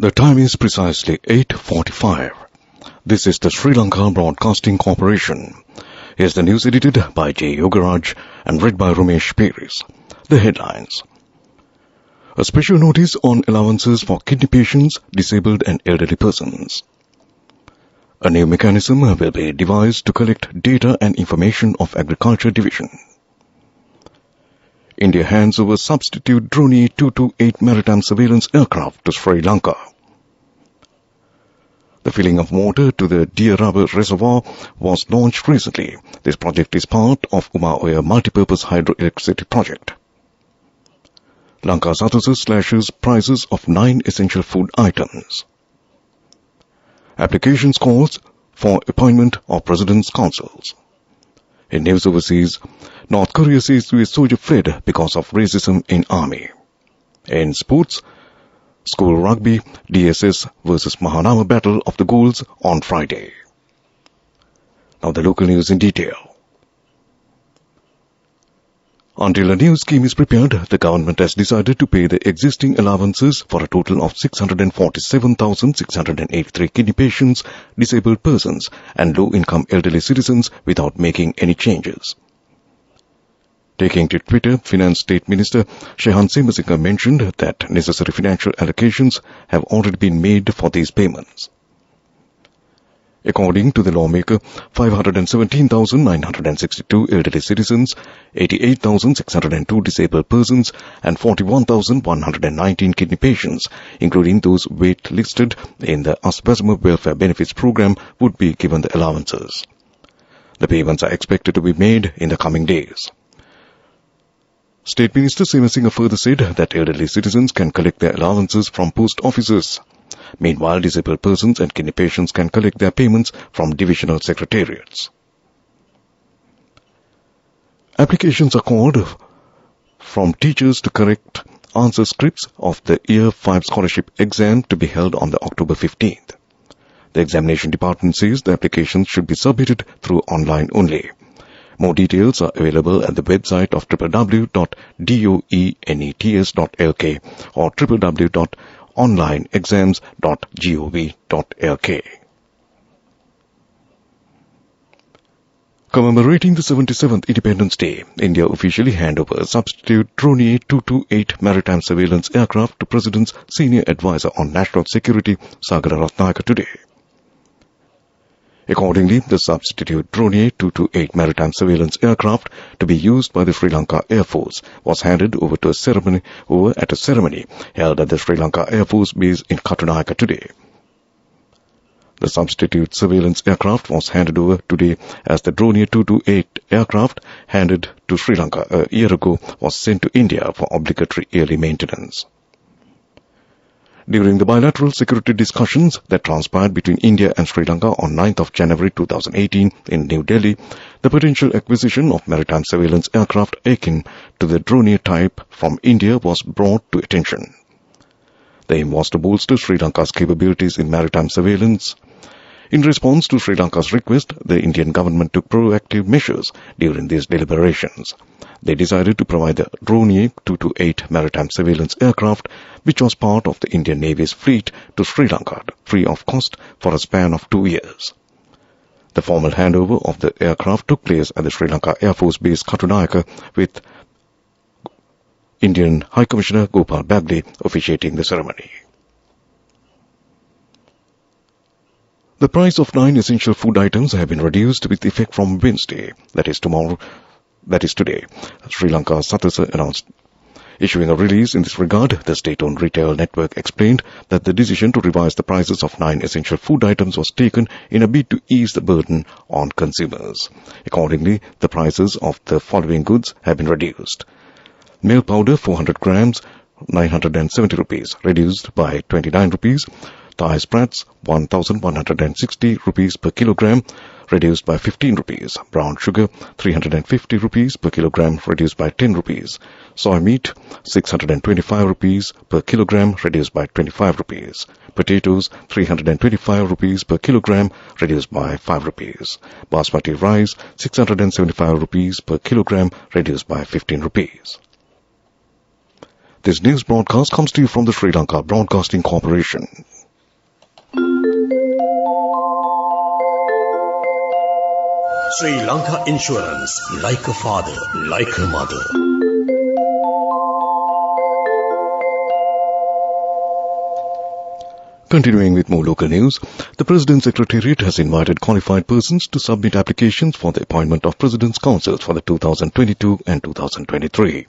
The time is precisely 8:45. This is the Sri Lanka Broadcasting Corporation. Here's the news edited by J. Yogaraj and read by Ramesh Peris. The headlines. A special notice on allowances for kidney patients, disabled and elderly persons. A new mechanism will be devised to collect data and information of Agriculture Division. India hands over substitute Drone 228 maritime surveillance aircraft to Sri Lanka. The filling of water to the Deer Rubber Reservoir was launched recently. This project is part of Uma-Oya Multipurpose Hydroelectricity Project. Lanka Satasa slashes prices of 9 essential food items. Applications calls for appointment of President's Councils. In news overseas, North Korea says US soldier fled because of racism in army. In sports, school rugby, DSS versus Mahanama Battle of the Goals on Friday. Now the local news in detail. Until a new scheme is prepared, the government has decided to pay the existing allowances for a total of 647,683 kidney patients, disabled persons and low-income elderly citizens without making any changes. Taking to Twitter, Finance State Minister Shehan Simbasinga mentioned that necessary financial allocations have already been made for these payments. According to the lawmaker, 517,962 elderly citizens, 88,602 disabled persons and 41,119 kidney patients, including those wait-listed in the Asbasma Welfare Benefits Program, would be given the allowances. The payments are expected to be made in the coming days. State Minister Simbasinga further said that elderly citizens can collect their allowances from post offices. Meanwhile, disabled persons and kidney patients can collect their payments from divisional secretariats. Applications are called from teachers to correct answer scripts of the Year 5 scholarship exam to be held on the October 15th. The examination department says the applications should be submitted through online only. More details are available at the website of www.doenets.lk or www.onlineexams.gov.lk. Commemorating the 77th Independence Day, India officially handed over a substitute Drone 228 maritime surveillance aircraft to President's senior advisor on national security, Sagara Ratnayaka, today. Accordingly, the substitute Drone 228 maritime surveillance aircraft to be used by the Sri Lanka Air Force was handed over at a ceremony held at the Sri Lanka Air Force Base in Katunayaka today. The substitute surveillance aircraft was handed over today as the Drone 228 aircraft handed to Sri Lanka a year ago was sent to India for obligatory yearly maintenance. During the bilateral security discussions that transpired between India and Sri Lanka on 9th of January 2018 in New Delhi, the potential acquisition of maritime surveillance aircraft akin to the Drone type from India was brought to attention. The aim was to bolster Sri Lanka's capabilities in maritime surveillance. In response to Sri Lanka's request, the Indian government took proactive measures during these deliberations. They decided to provide the Drone 228 maritime surveillance aircraft, which was part of the Indian Navy's fleet, to Sri Lanka, free of cost for a span of 2 years. The formal handover of the aircraft took place at the Sri Lanka Air Force Base Katunayaka, with Indian High Commissioner Gopal Bagley officiating the ceremony. The price of 9 essential food items have been reduced with effect from Wednesday, that is today, Sri Lanka Satasa announced. Issuing a release in this regard, the state-owned retail network explained that the decision to revise the prices of 9 essential food items was taken in a bid to ease the burden on consumers. Accordingly, the prices of the following goods have been reduced. Milk powder 400 grams, 970 rupees, reduced by 29 rupees. Thai sprats 1,160 rupees per kilogram, reduced by 15 rupees. Brown sugar 350 rupees per kilogram, reduced by 10 rupees. Soy meat 625 rupees per kilogram, reduced by 25 rupees. Potatoes 325 rupees per kilogram, reduced by 5 rupees. Basmati rice 675 rupees per kilogram, reduced by 15 rupees. This news broadcast comes to you from the Sri Lanka Broadcasting Corporation. Sri Lanka Insurance, like a father, like a mother. Continuing with more local news, the President's Secretariat has invited qualified persons to submit applications for the appointment of President's Councils for the 2022 and 2023.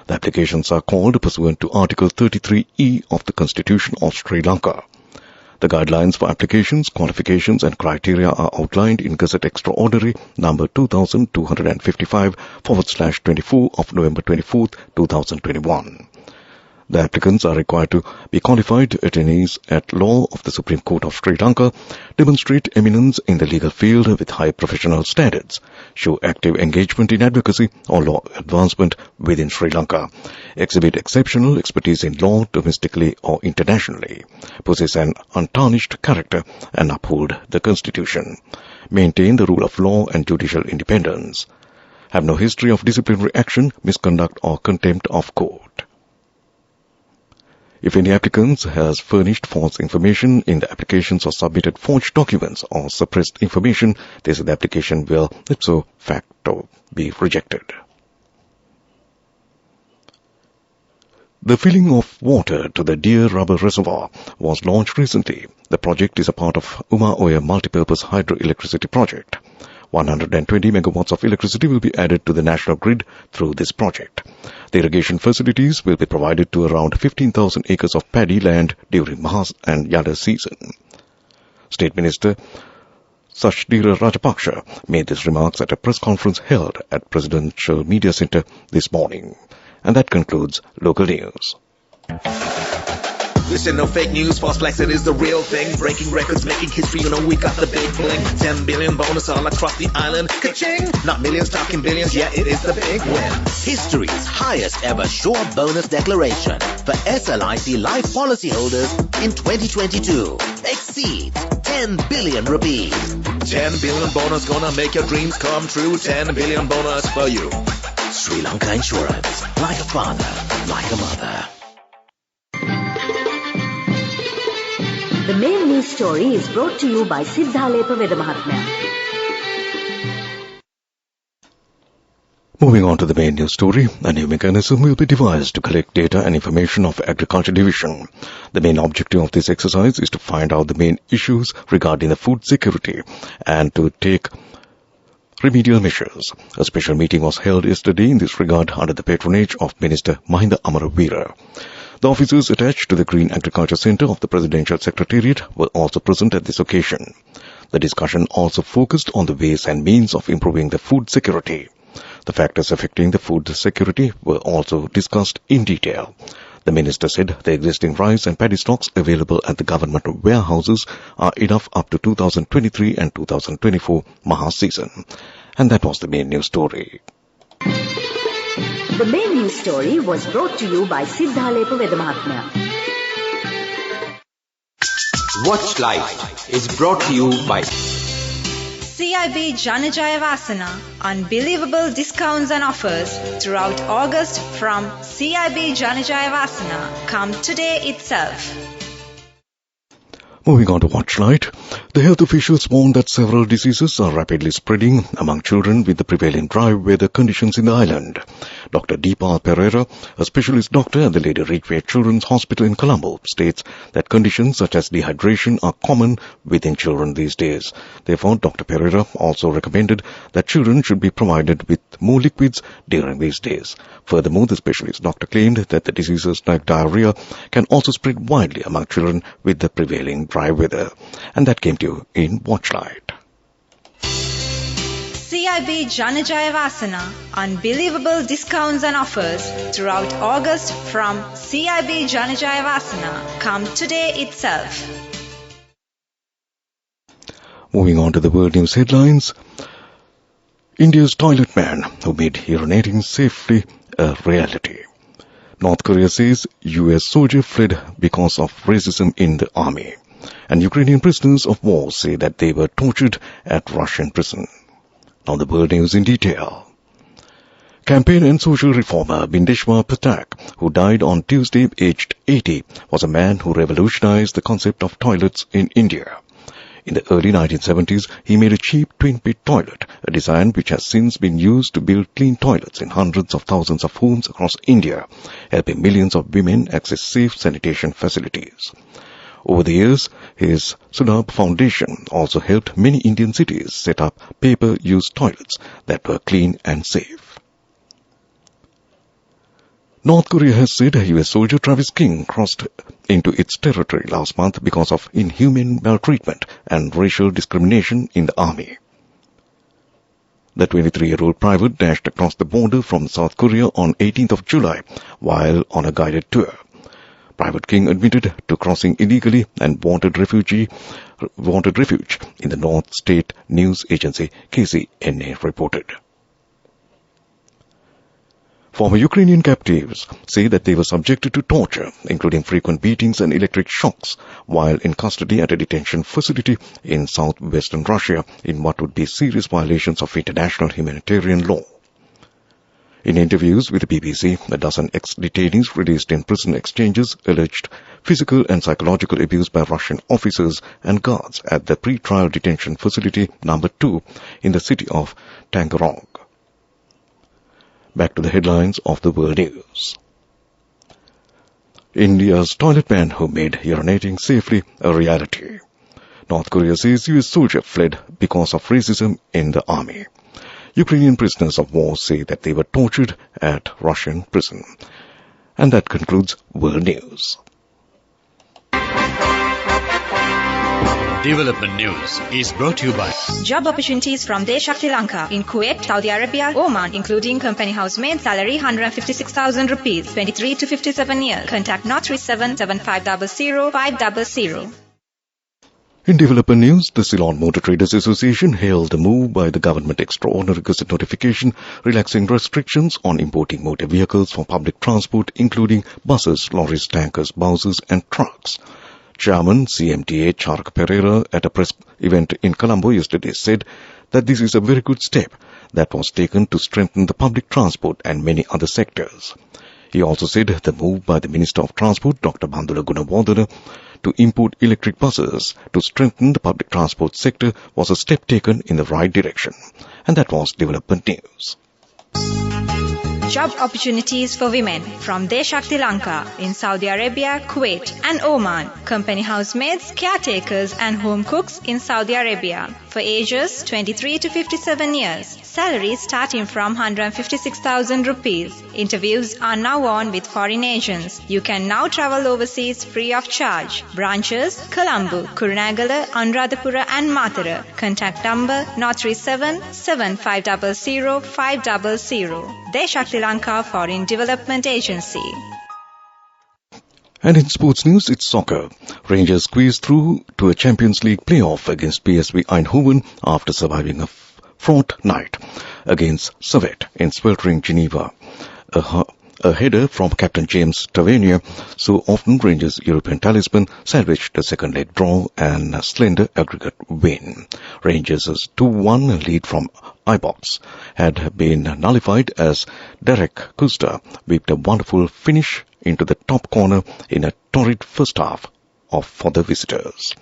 The applications are called pursuant to Article 33E of the Constitution of Sri Lanka. The guidelines for applications, qualifications and criteria are outlined in Gazette Extraordinary number 2255/24 of November 24, 2021. The applicants are required to be qualified attorneys at law of the Supreme Court of Sri Lanka, demonstrate eminence in the legal field with high professional standards, show active engagement in advocacy or law advancement within Sri Lanka, exhibit exceptional expertise in law domestically or internationally, possess an untarnished character and uphold the Constitution, maintain the rule of law and judicial independence, have no history of disciplinary action, misconduct or contempt of court. If any applicant has furnished false information in the applications or submitted forged documents or suppressed information, the application will ipso facto be rejected. The filling of water to the Deer Rubber Reservoir was launched recently. The project is a part of Uma Oya Multipurpose Hydroelectricity Project. 120 megawatts of electricity will be added to the national grid through this project. The irrigation facilities will be provided to around 15,000 acres of paddy land during Mahas and Yada season. State Minister Sachdira Rajapaksa made these remarks at a press conference held at Presidential Media Center this morning. And that concludes local news. Listen, no fake news, false flags, it is the real thing. Breaking records, making history, you know we got the big bling. 10 billion bonus all across the island. Ka-ching! Not millions, talking billions, yeah, it is the big win. History's highest ever sure bonus declaration for SLIC life policyholders in 2022 exceeds 10 billion rupees. 10 billion bonus gonna make your dreams come true. 10 billion bonus for you. Sri Lanka Insurance, like a father, like a mother. The main news story is brought to you by Siddhalepa Vedamahatmya. Moving on to the main news story, a new mechanism will be devised to collect data and information of Agriculture Division. The main objective of this exercise is to find out the main issues regarding the food security and to take remedial measures. A special meeting was held yesterday in this regard under the patronage of Minister Mahinda Amaravira. The officers attached to the Green Agriculture Centre of the Presidential Secretariat were also present at this occasion. The discussion also focused on the ways and means of improving the food security. The factors affecting the food security were also discussed in detail. The minister said the existing rice and paddy stocks available at the government warehouses are enough up to 2023 and 2024 Maha season. And that was the main news story. The main news story was brought to you by Siddhalepa Vedamahatmya. Watch Live is brought to you by CIB Janajaya Vasana. Unbelievable discounts and offers throughout August from CIB Janajaya Vasana. Come today itself. Moving on to Watchlight, the health officials warn that several diseases are rapidly spreading among children with the prevailing dry weather conditions in the island. Dr. Deepa Pereira, a specialist doctor at the Lady Ridgeway Children's Hospital in Colombo, states that conditions such as dehydration are common within children these days. Therefore, Dr. Pereira also recommended that children should be provided with more liquids during these days. Furthermore, the specialist doctor claimed that the diseases like diarrhea can also spread widely among children with the prevailing dry weather. And that came to you in Watchlight. CIB Janajaya Vasana. Unbelievable discounts and offers throughout August from CIB Janajaya Vasana. Come today itself. Moving on to the world news headlines. India's toilet man who made urinating safely a reality. North Korea says US soldier fled because of racism in the army. And Ukrainian prisoners of war say that they were tortured at Russian prison. Now the world news in detail. Campaign and social reformer Bindeshwar Patak, who died on Tuesday aged 80, was a man who revolutionized the concept of toilets in India. In the early 1970s, he made a cheap twin-pit toilet, a design which has since been used to build clean toilets in hundreds of thousands of homes across India, helping millions of women access safe sanitation facilities. Over the years, his Sudab Foundation also helped many Indian cities set up pay-per-use toilets that were clean and safe. North Korea has said US soldier Travis King crossed into its territory last month because of inhumane maltreatment and racial discrimination in the army. The 23-year-old private dashed across the border from South Korea on 18th of July while on a guided tour. Private King admitted to crossing illegally and wanted refuge in the North State news agency KCNA reported. Former Ukrainian captives say that they were subjected to torture, including frequent beatings and electric shocks, while in custody at a detention facility in southwestern Russia in what would be serious violations of international humanitarian law. In interviews with the BBC, a dozen ex-detainees released in prison exchanges alleged physical and psychological abuse by Russian officers and guards at the pre-trial detention facility number 2 in the city of Tangarong. Back to the headlines of the world news. India's toilet ban who made urinating safely a reality. North Korea says US soldier fled because of racism in the army. Ukrainian prisoners of war say that they were tortured at Russian prison. And that concludes world news. Development News is brought to you by Job opportunities from Deshakti Lanka in Kuwait, Saudi Arabia, Oman, including company housemaid, salary 156,000 rupees, 23 to 57 years. Contact 037 7500 500. In development news, the Ceylon Motor Traders Association hailed the move by the government extraordinary gazette notification relaxing restrictions on importing motor vehicles for public transport, including buses, lorries, tankers, buses and trucks. Chairman CMTA Charak Pereira at a press event in Colombo yesterday said that this is a very good step that was taken to strengthen the public transport and many other sectors. He also said the move by the Minister of Transport, Dr. Bandula Gunawardena, to import electric buses to strengthen the public transport sector was a step taken in the right direction. And that was Development News. Job opportunities for women from Deshakti Lanka in Saudi Arabia, Kuwait and Oman. Company housemaids, caretakers and home cooks in Saudi Arabia for ages 23 to 57 years. Salaries starting from 156,000 rupees. Interviews are now on with foreign agents. You can now travel overseas free of charge. Branches Colombo, Kurunagala, Anuradhapura and Matara. Contact number 037 7500 500. Deshakti Lanka Foreign Development Agency. And in sports news, it's soccer. Rangers squeezed through to a Champions League playoff against PSV Eindhoven after surviving a fraught night against Servette in sweltering Geneva. A header from captain James Tavernier, so often Rangers' European talisman, salvaged the second leg draw and a slender aggregate win. Rangers' 2-1 lead from Ibrox had been nullified as Derek Kuster whipped a wonderful finish into the top corner in a torrid first half for the visitors.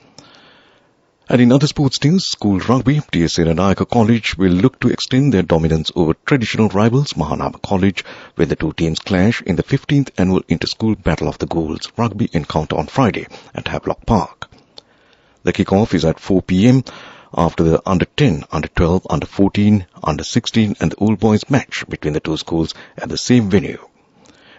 And in other sports news, school rugby, TSA Nayaka College will look to extend their dominance over traditional rivals Mahanama College when the two teams clash in the 15th annual Inter-School Battle of the Goals rugby encounter on Friday at Havelock Park. The kickoff is at 4 p.m. after the Under-10, Under-12, Under-14, Under-16 and the Old Boys match between the two schools at the same venue.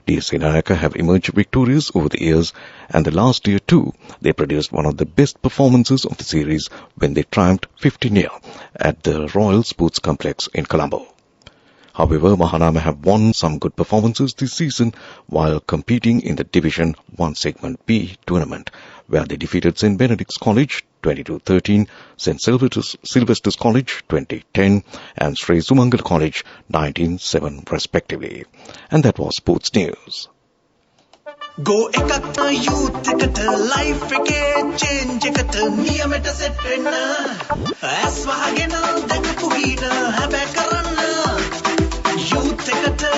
TSA Nayaka have emerged victorious over the years, and the last year too, they produced one of the best performances of the series when they triumphed 50-0 at the Royal Sports Complex in Colombo. However, Mahanama have won some good performances this season while competing in the Division 1 Segment B tournament, where they defeated St. Benedict's College 22-13, St. Sylvester's College 20-10, and Sri Sumangal College 19-7 respectively. And that was sports news. Go ekata youth ekata life eke change ekata niyameta set wenna as wahagena dakapu hina habe karanna youth ekata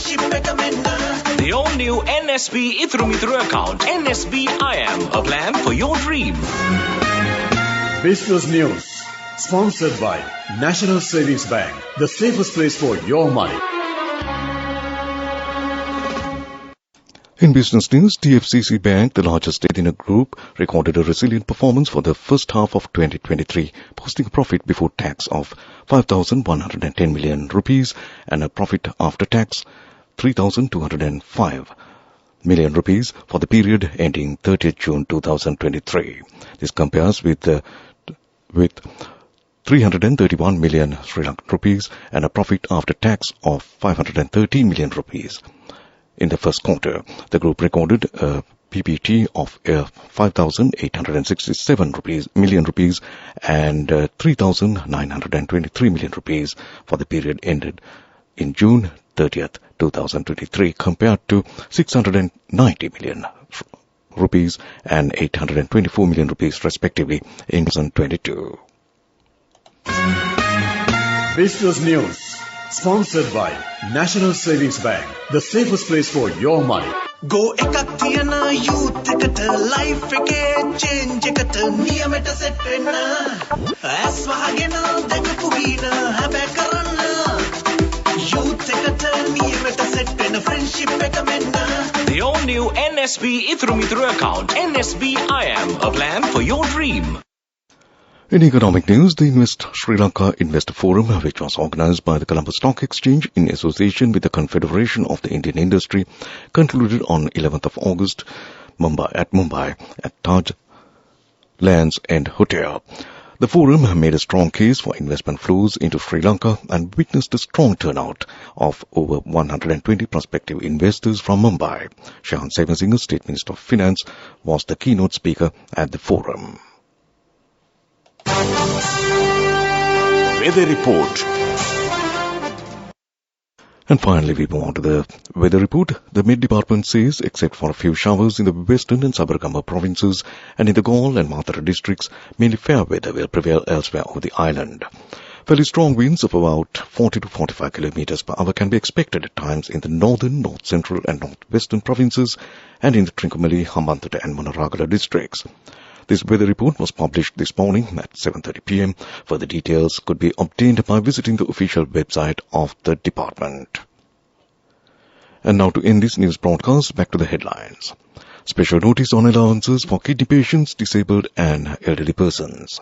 The all-new NSB Itru account, NSB IM, a plan for your dream. Business News, sponsored by National Savings Bank, the safest place for your money. In business news, TFCC Bank, the largest state in a group, recorded a resilient performance for the first half of 2023, posting a profit before tax of 5,110 million rupees and a profit after tax 3,205 million rupees for the period ending 30th June 2023. This compares with 331 million Sri Lankan rupees and a profit after tax of 513 million rupees. In the first quarter, the group recorded a PBT of 5,867 million rupees and 3,923 million rupees for the period ended in June 30th, 2023, compared to 690 million rupees and 824 million rupees respectively in 2022. Business News, sponsored by National Savings Bank, the safest place for your money. Go ekak thiyana youth ekata life ekේ change ekata niyamata set wenna as wahagena dekapu hina habe karanna youth ekata niyamata set wenna friendship eka menna. The all-new NSB Itru account, NSB IM, a plan for your dream. In economic news, the Invest Sri Lanka Investor Forum, which was organized by the Colombo Stock Exchange in association with the Confederation of the Indian Industry, concluded on 11th of August at Mumbai at Taj Lands End Hotel. The forum made a strong case for investment flows into Sri Lanka and witnessed a strong turnout of over 120 prospective investors from Mumbai. Shahan Sevensinger, State Minister of Finance, was the keynote speaker at the forum. Weather report. And finally, we move on to the weather report. The Met Department says, except for a few showers in the western and Sabarkamba provinces and in the Galle and Mathura districts, mainly fair weather will prevail elsewhere over the island. Fairly strong winds of about 40 to 45 kilometers per hour can be expected at times in the northern, north central and northwestern provinces and in the Trincomalee, Hambantota and Monaragala districts. This weather report was published this morning at 7:30 p.m. Further details could be obtained by visiting the official website of the department. And now to end this news broadcast, back to the headlines. Special notice on allowances for kidney patients, disabled and elderly persons.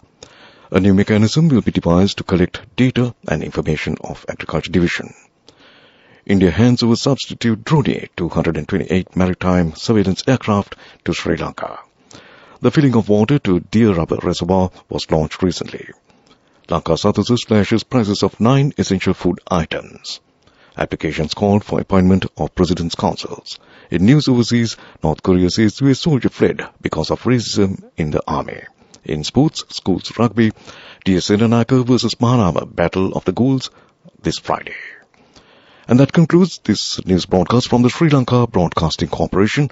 A new mechanism will be devised to collect data and information of Agriculture Division. India hands over substitute Drone 228 maritime surveillance aircraft to Sri Lanka. The filling of water to Deer Rubber Reservoir was launched recently. Lanka Sathusa slashes prices of 9 essential food items. Applications called for appointment of President's Councils. In news overseas, North Korea says US soldier fled because of racism in the army. In sports, schools rugby, DS Senanaka versus Mahanama Battle of the Goals this Friday. And that concludes this news broadcast from the Sri Lanka Broadcasting Corporation.